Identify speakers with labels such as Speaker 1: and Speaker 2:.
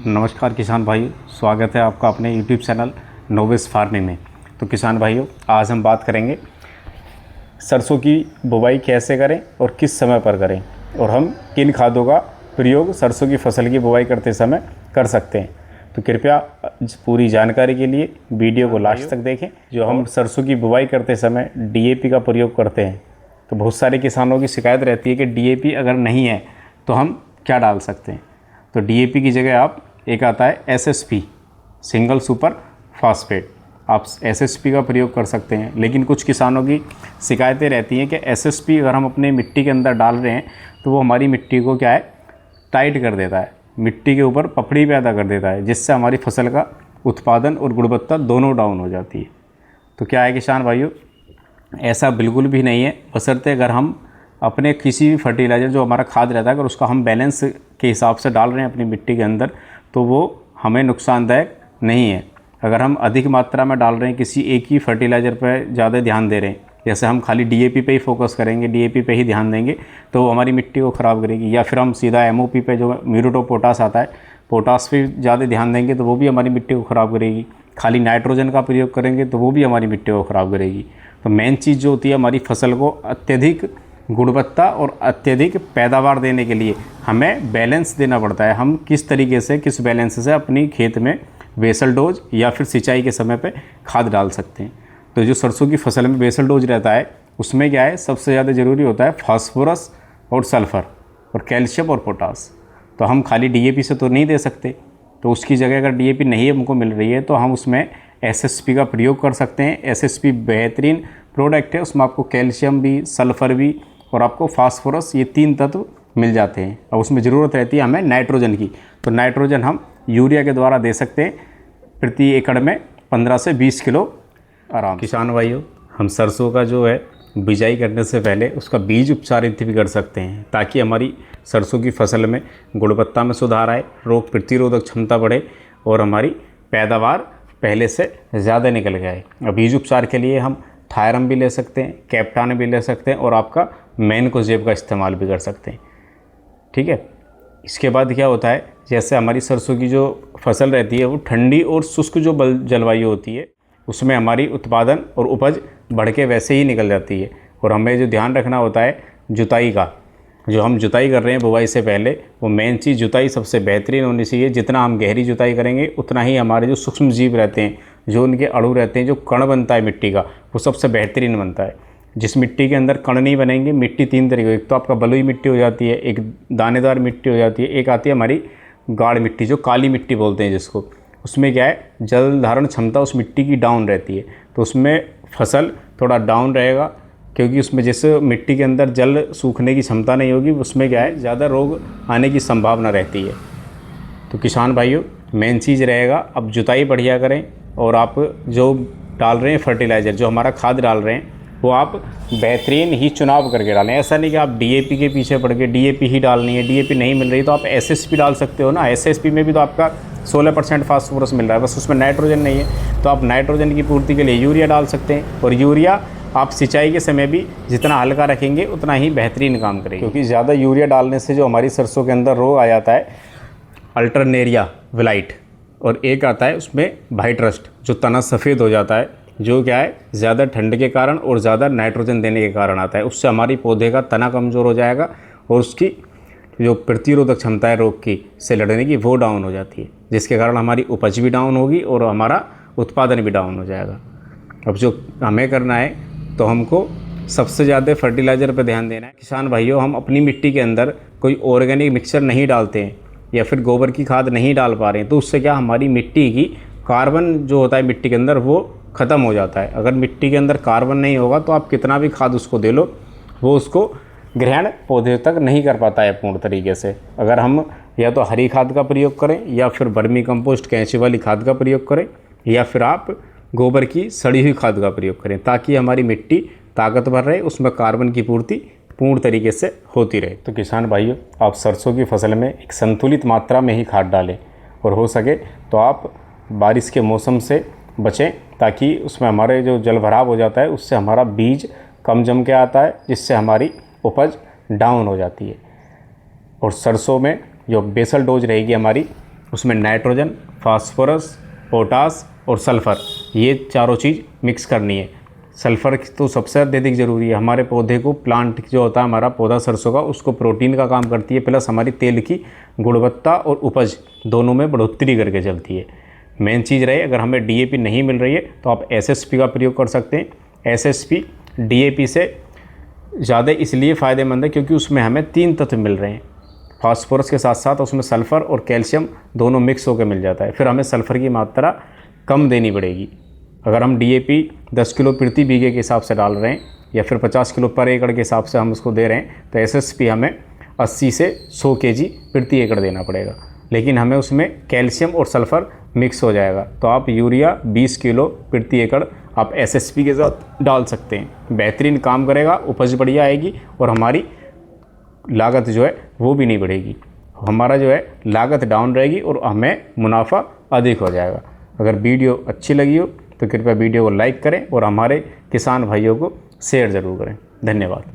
Speaker 1: नमस्कार किसान भाइयों, स्वागत है आपका अपने YouTube चैनल नोवेस फार्मिंग में। तो किसान भाइयों, आज हम बात करेंगे सरसों की बुवाई कैसे करें और किस समय पर करें, और हम किन खादों का प्रयोग सरसों की फसल की बुवाई करते समय कर सकते हैं। तो कृपया पूरी जानकारी के लिए वीडियो को लास्ट तक देखें। जो हम सरसों की बुवाई करते समय DAP का प्रयोग करते हैं, तो बहुत सारे किसानों की शिकायत रहती है कि DAP अगर नहीं है तो हम क्या डाल सकते हैं। तो DAP की जगह आप एक आता है SSP, सिंगल सुपर फास्फेट, आप SSP का प्रयोग कर सकते हैं। लेकिन कुछ किसानों की शिकायतें रहती हैं कि SSP अगर हम अपने मिट्टी के अंदर डाल रहे हैं तो वो हमारी मिट्टी को क्या है, टाइट कर देता है, मिट्टी के ऊपर पपड़ी पैदा कर देता है, जिससे हमारी फसल का उत्पादन और गुणवत्ता दोनों डाउन हो जाती है। तो क्या है किसान भाइयों, ऐसा बिल्कुल भी नहीं है। बशर्ते अगर हम अपने किसी भी फर्टिलाइज़र जो हमारा खाद रहता है, अगर उसका हम बैलेंस के हिसाब से डाल रहे हैं अपनी मिट्टी के अंदर, तो वो हमें नुकसानदायक नहीं है। अगर हम अधिक मात्रा में डाल रहे हैं, किसी एक ही फर्टिलाइज़र पर ज़्यादा ध्यान दे रहे हैं, जैसे हम खाली DAP पे ही फोकस करेंगे, DAP पे ही ध्यान देंगे, तो वो हमारी मिट्टी को ख़राब करेगी। या फिर हम सीधा MOP पे जो म्यूरेट ऑफ पोटाश आता है, पोटाश पे ज़्यादा ध्यान देंगे तो वो भी हमारी मिट्टी को ख़राब करेगी। खाली नाइट्रोजन का प्रयोग करेंगे तो वो भी हमारी मिट्टी को ख़राब करेगी। तो मेन चीज़ जो होती है, हमारी फसल को अत्यधिक गुणवत्ता और अत्यधिक पैदावार देने के लिए हमें बैलेंस देना पड़ता है। हम किस तरीके से, किस बैलेंस से अपनी खेत में बेसल डोज या फिर सिंचाई के समय पे खाद डाल सकते हैं। तो जो सरसों की फसल में बेसल डोज रहता है, उसमें क्या है, सबसे ज़्यादा ज़रूरी होता है फास्फोरस और सल्फ़र और कैल्शियम और पोटास। तो हम खाली DAP से तो नहीं दे सकते, तो उसकी जगह अगर DAP नहीं हमको मिल रही है तो हम उसमें SSP का प्रयोग कर सकते हैं। SSP बेहतरीन प्रोडक्ट है, उसमें आपको कैल्शियम भी, सल्फ़र भी और आपको फास्फोरस, ये 3 तत्व मिल जाते हैं। और उसमें ज़रूरत रहती है हमें नाइट्रोजन की, तो नाइट्रोजन हम यूरिया के द्वारा दे सकते हैं प्रति एकड़ में 15 से 20 किलो आराम। किसान भाइयों, हम सरसों का जो है बिजाई करने से पहले उसका बीज उपचारित भी कर सकते हैं, ताकि हमारी सरसों की फसल में गुणवत्ता में सुधार आए, रोग प्रतिरोधक क्षमता बढ़े और हमारी पैदावार पहले से ज़्यादा निकल जाए। और बीज उपचार के लिए हम थायरम भी ले सकते हैं, कैप्टान भी ले सकते हैं और आपका मैनकोजेब का इस्तेमाल भी कर सकते हैं। ठीक है। इसके बाद क्या होता है, जैसे हमारी सरसों की जो फसल रहती है वो ठंडी और शुष्क जो जलवायु होती है, उसमें हमारी उत्पादन और उपज बढ़ के वैसे ही निकल जाती है। और हमें जो ध्यान रखना होता है जुताई का, जो हम जुताई कर रहे हैं बुवाई से पहले, वो मेन चीज़ जुताई सबसे बेहतरीन होनी चाहिए। जितना हम गहरी जुताई करेंगे उतना ही हमारे जो सूक्ष्म जीव रहते हैं, जो उनके अणु रहते हैं, जो कण बनता है मिट्टी का, वो सबसे बेहतरीन बनता है। जिस मिट्टी के अंदर कण नहीं बनेंगे, मिट्टी 3 तरीके, एक तो आपका बलुई मिट्टी हो जाती है, एक दानेदार मिट्टी हो जाती है, एक आती है हमारी गाढ़ मिट्टी, जो काली मिट्टी बोलते हैं जिसको। उसमें क्या है, जल धारण क्षमता उस मिट्टी की डाउन रहती है, तो उसमें फसल थोड़ा डाउन रहेगा, क्योंकि उसमें जैसे मिट्टी के अंदर जल सूखने की क्षमता नहीं होगी, उसमें क्या है, ज़्यादा रोग आने की संभावना रहती है। तो किसान भाइयों, मेन चीज़ रहेगा, अब जुताई बढ़िया करें और आप जो डाल रहे हैं फर्टिलाइज़र, जो हमारा खाद डाल रहे हैं, वो आप बेहतरीन ही चुनाव करके डालें। ऐसा नहीं कि आप DAP के पीछे पड़ के DAP ही डालनी है, DAP नहीं मिल रही तो आप SSP डाल सकते हो ना। SSP में भी तो आपका 16% फास्फोरस मिल रहा है, बस उसमें नाइट्रोजन नहीं है, तो आप नाइट्रोजन की पूर्ति के लिए यूरिया डाल सकते हैं। और यूरिया आप सिंचाई के समय भी जितना हल्का रखेंगे उतना ही बेहतरीन काम करेगी, क्योंकि ज़्यादा यूरिया डालने से जो हमारी सरसों के अंदर रोग आ जाता है, अल्टरनेरिया विलाइट, और एक आता है उसमें वाइट रस्ट, जो तना सफ़ेद हो जाता है, जो क्या है, ज़्यादा ठंड के कारण और ज़्यादा नाइट्रोजन देने के कारण आता है। उससे हमारी पौधे का तना कमज़ोर हो जाएगा और उसकी जो प्रतिरोधक क्षमता है रोग की से लड़ने की, वो डाउन हो जाती है, जिसके कारण हमारी उपज भी डाउन होगी और हमारा उत्पादन भी डाउन हो जाएगा। अब जो हमें करना है, तो हमको सबसे ज़्यादा फर्टिलाइज़र पर ध्यान देना है। किसान भाइयों, हम अपनी मिट्टी के अंदर कोई ऑर्गेनिक मिक्सचर नहीं डालते हैं या फिर गोबर की खाद नहीं डाल पा रहे हैं, तो उससे क्या, हमारी मिट्टी की कार्बन जो होता है मिट्टी के अंदर, वो ख़त्म हो जाता है। अगर मिट्टी के अंदर कार्बन नहीं होगा तो आप कितना भी खाद उसको दे लो, वो उसको ग्रहण पौधे तक नहीं कर पाता है पूर्ण तरीके से। अगर हम या तो हरी खाद का प्रयोग करें, या फिर वर्मी कंपोस्ट कैंची वाली खाद का प्रयोग करें, या फिर आप गोबर की सड़ी हुई खाद का प्रयोग करें, ताकि हमारी मिट्टी ताकतवर रहे, उसमें कार्बन की पूर्ति पूर्ण तरीके से होती रहे। तो किसान भाइयों, आप सरसों की फसल में एक संतुलित मात्रा में ही खाद डालें, और हो सके तो आप बारिश के मौसम से बचें, ताकि उसमें हमारे जो जल भराव हो जाता है उससे हमारा बीज कम जम के आता है, जिससे हमारी उपज डाउन हो जाती है। और सरसों में जो बेसल डोज रहेगी हमारी उसमें नाइट्रोजन, फास्फोरस, पोटास और सल्फ़र, ये चारों चीज़ मिक्स करनी है। सल्फ़र तो सबसे अत्यधिक ज़रूरी है हमारे पौधे को। प्लांट जो होता है हमारा पौधा सरसों का, उसको प्रोटीन का काम करती है, प्लस हमारी तेल की गुणवत्ता और उपज दोनों में बढ़ोतरी करके चलती है। मेन चीज़ रहे, अगर हमें डीएपी नहीं मिल रही है तो आप एसएसपी का प्रयोग कर सकते हैं। एसएसपी डीएपी से ज़्यादा इसलिए फ़ायदेमंद है क्योंकि उसमें हमें 3 तत्व मिल रहे हैं। फास्फोरस के साथ साथ उसमें सल्फ़र और कैल्शियम दोनों मिक्स होकर मिल जाता है। फिर हमें सल्फ़र की मात्रा कम देनी पड़ेगी। अगर हम डीएपी 10 किलो प्रति बीघे के हिसाब से डाल रहे हैं या फिर 50 किलो पर एकड़ के हिसाब से हम उसको दे रहे हैं तो एसएसपी हमें 80 से 100 केजी प्रति एकड़ देना पड़ेगा। लेकिन हमें उसमें कैल्शियम और सल्फ़र मिक्स हो जाएगा, तो आप यूरिया 20 किलो प्रति एकड़ आप एसएसपी के साथ डाल सकते हैं। बेहतरीन काम करेगा, उपज बढ़िया आएगी और हमारी लागत जो है वो भी नहीं बढ़ेगी। हमारा जो है लागत डाउन रहेगी और हमें मुनाफा अधिक हो जाएगा। अगर वीडियो अच्छी लगी हो तो कृपया वीडियो को लाइक करें और हमारे किसान भाइयों को शेयर ज़रूर करें। धन्यवाद।